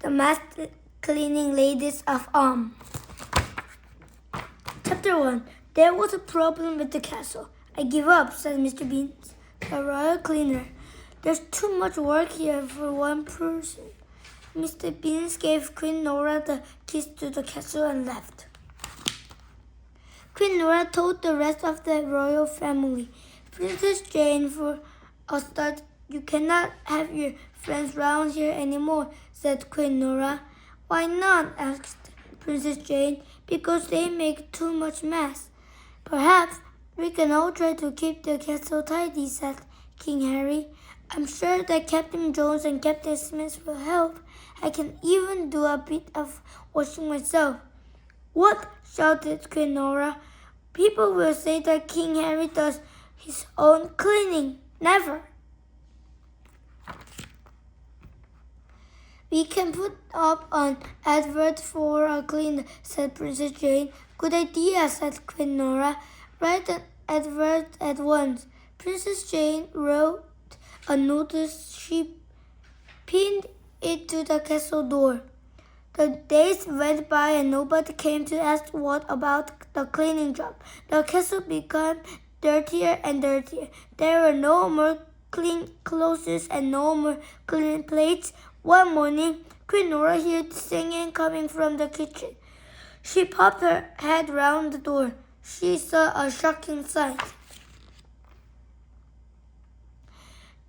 The Masked Cleaning Ladies of Chapter 1. There was a problem with the castle. I give up, said Mr. Beans, the royal cleaner. There's too much work here for one person. Mr. Beans gave Queen Nora the keys to the castle and left. Queen Nora told the rest of the royal family, Princess Jane, for a start, you cannot have your friends round here anymore, said Queen Nora. Why not? Asked Princess Jane. Because they make too much mess. Perhaps we can all try to keep the castle tidy, said King Harry. I'm sure that Captain Jones and Captain Smith will help. I can even do a bit of washing myself. What? Shouted Queen Nora. People will say that King Harry does his own cleaning. Never. We can put up an advert for a cleaner, said Princess Jane. Good idea, said Queen Nora. Write an advert at once. Princess Jane wrote a notice. She pinned it to the castle door. The days went by and nobody came to ask what about the cleaning job. The castle became dirtier and dirtier. There were no more clean clothes and no more clean plates. One morning, Queen Nora heard singing coming from the kitchen. She popped her head round the door. She saw a shocking sight.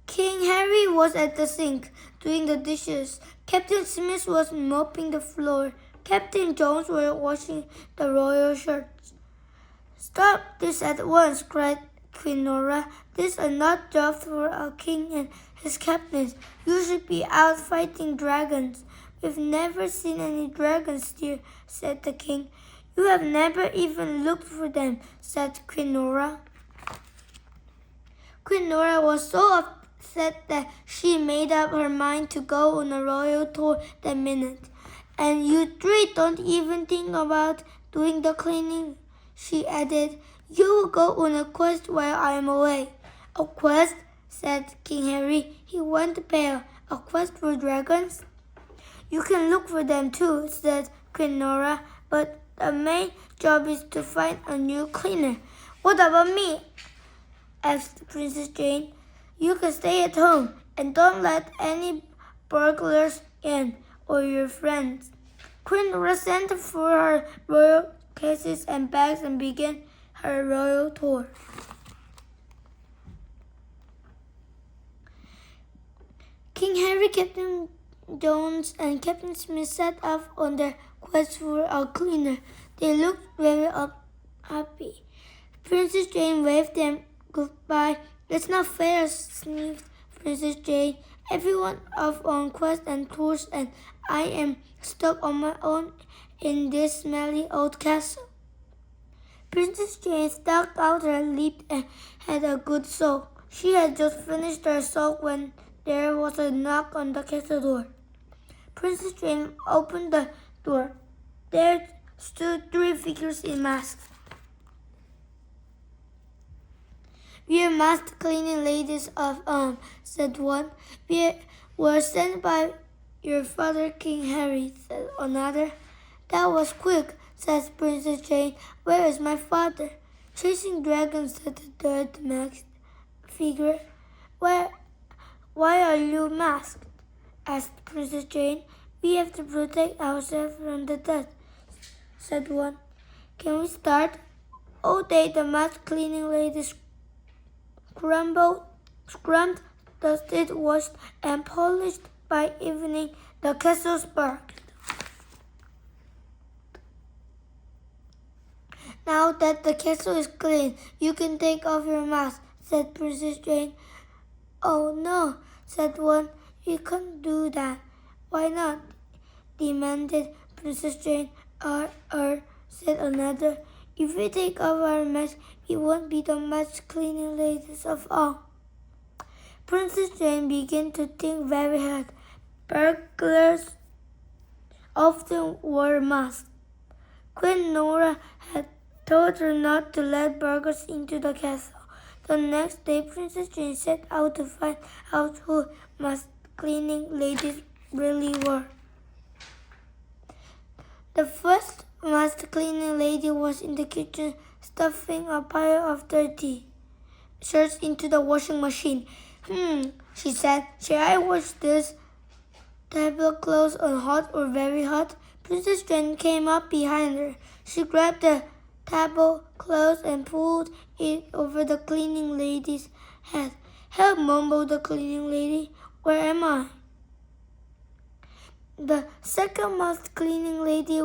King Harry was at the sink, doing the dishes. Captain Smith was mopping the floor. Captain Jones was washing the royal shirts. Stop this at once, cried Queen Nora. These are not jobs for a king and his captains. You should be out fighting dragons. We've never seen any dragons here, said the king. You have never even looked for them, said Queen Nora. Queen Nora was so upset that she made up her mind to go on a royal tour that minute. And you three don't even think about doing the cleaning, she added. You will go on a quest while I am away. A quest? Said King Harry. He went pale. A quest for dragons? You can look for them too, said Queen Nora, but the main job is to find a new cleaner. What about me? Asked Princess Jane. You can stay at home and don't let any burglars in or your friends. Queen Nora sent for her royal cases and bags and began her royal tour. King Harry, Captain Jones, and Captain Smith set off on their quest for a cleaner. They looked very happy. Princess Jane waved them goodbye. It's not fair, sniffed Princess Jane. Everyone off on quests and tours, and I am stuck on my own in this smelly old castle. Princess Jane stuck out her lip and had a good soak. She had just finished her soak when there was a knock on the castle door. Princess Jane opened the door. There stood three figures in masks. We are masked cleaning ladies of said one. We were sent by your father, King Harry, said another. That was quick, said Princess Jane. Where is my father? Chasing dragons, said the third masked figure. Why are you masked? Asked Princess Jane. We have to protect ourselves from the dust, said one. Can we start? All day the masked cleaning ladies scrubbed, dusted, washed, and polished. By evening, the castle sparkled. Now that the castle is clean, you can take off your mask, said Princess Jane. Oh no, said one. You can't do that. Why not? Demanded Princess Jane. Said another. If we take off our masks, we won't be the masked cleaning ladies of all. Princess Jane began to think very hard. Burglars often wore masks. Queen Nora had told her not to let burglars into the castle. The next day, Princess Jane set out to find out who masked cleaning ladies really were. The first master cleaning lady was in the kitchen stuffing a pile of dirty shirts into the washing machine. She said, "Shall I wash this tablecloths on hot or very hot?" Princess Jane came up behind her. She grabbed the tablecloth and pulled it over the cleaning lady's head. "Help," mumbled the cleaning lady. "Where am I?" The second most cleaning lady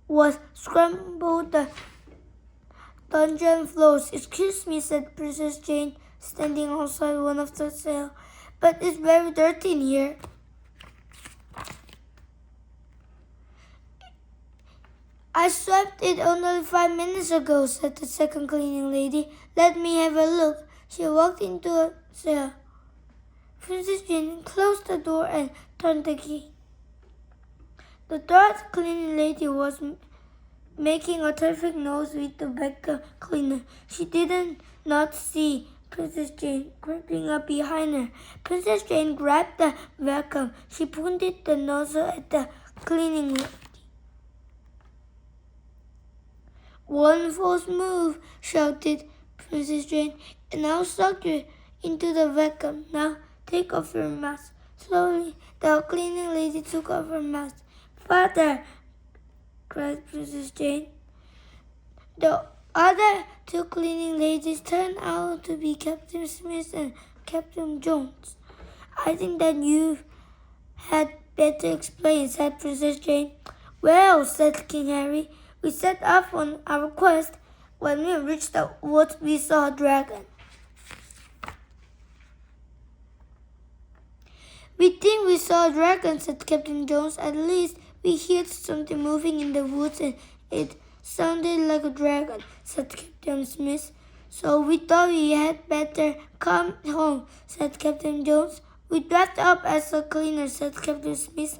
was scrambled the dungeon floors. "Excuse me," said Princess Jane, standing outside one of the cells, "but it's very dirty in here." "I swept it only 5 minutes ago," said the second cleaning lady. "Let me have a look." She walked into a cell. Princess Jane closed the door and turned the key. The third cleaning lady was making a terrific noise with the vacuum cleaner. She did not see Princess Jane creeping up behind her. Princess Jane grabbed the vacuum. She pointed the nozzle at the cleaning lady. "One false move," shouted Princess Jane, "and I'll suck you into the vacuum. Now take off your mask." Slowly, the cleaning lady took off her mask. "Father!" cried Princess Jane. The other two cleaning ladies turned out to be Captain Smith and Captain Jones. "I think that you had better explain," said Princess Jane. "Well," said King Harry, "we set off on our quest. When we reached the woods, we saw a dragon." "We think we saw a dragon," said Captain Jones. "At least we heard something moving in the woods and it sounded like a dragon," said Captain Smith. "So we thought we had better come home," said Captain Jones. "We dressed up as a cleaner," said Captain Smith.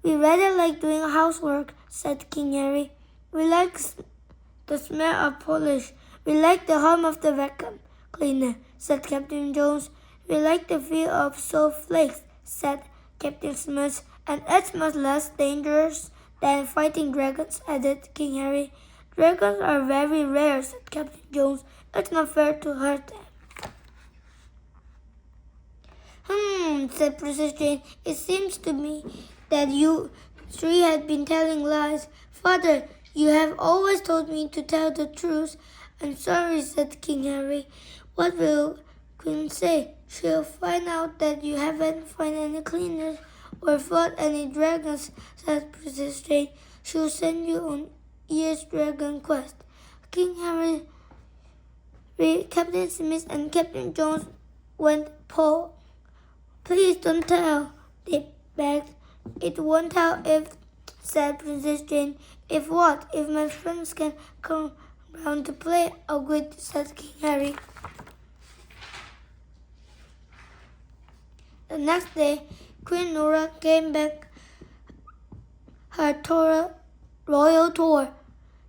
"We rather like doing housework," said King Harry. "We like the smell of polish. We like the hum of the vacuum cleaner," said Captain Jones. "We like the feel of salt flakes," said Captain Smith. "And it's much less dangerous than fighting dragons," added King Harry. "Dragons are very rare," said Captain Jones. "It's not fair to hurt them." Said Princess Jane. "It seems to me that you three have been telling lies. Father, you have always told me to tell the truth." "I'm sorry," said King Harry. "What will Queen say? She'll find out that you haven't found any cleaners or fought any dragons," said Princess Jane. "She'll send you on year's dragon quest." King Harry, Captain Smith, and Captain Jones went, "Paul, please don't tell," they begged. "It won't help if," said Princess Jane. "If what? If my friends can come round to play?" "Agreed," said King Harry. The next day, Queen Nora came back her royal tour.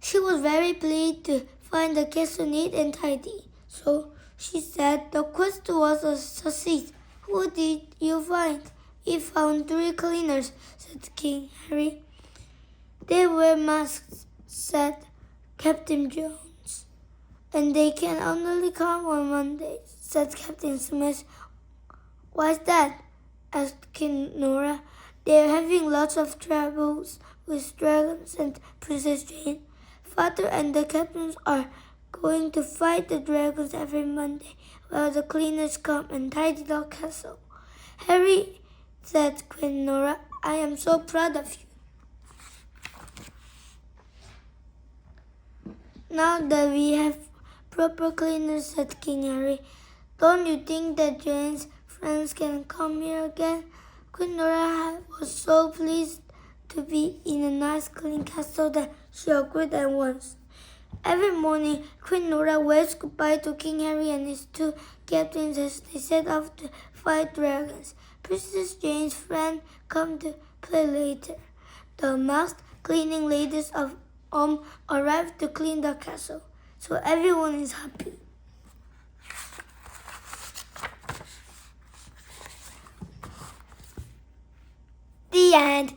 She was very pleased to find the castle neat and tidy. So she said the quest was a success. "Who did you find?" "We found 3 cleaners," said King Harry. "They wear masks," said Captain Jones. "And they can only come on Mondays," said Captain Smith. "Why's that?" asked King Nora. "They're having lots of troubles with dragons," and Princess Jane. "Father and the captains are going to fight the dragons every Monday while the cleaners come and tidy the castle." "Harry," said Queen Nora, "I am so proud of you." "Now that we have proper cleaners," said King Harry, "don't you think that Jane's friends can come here again?" Queen Nora was so pleased to be in a nice clean castle that she agreed at once. Every morning, Queen Nora waved goodbye to King Harry and his 2 captains as they set off to fight dragons. Princess Jane's friend come to play later. The masked cleaning ladies of arrived to clean the castle, so everyone is happy. The end.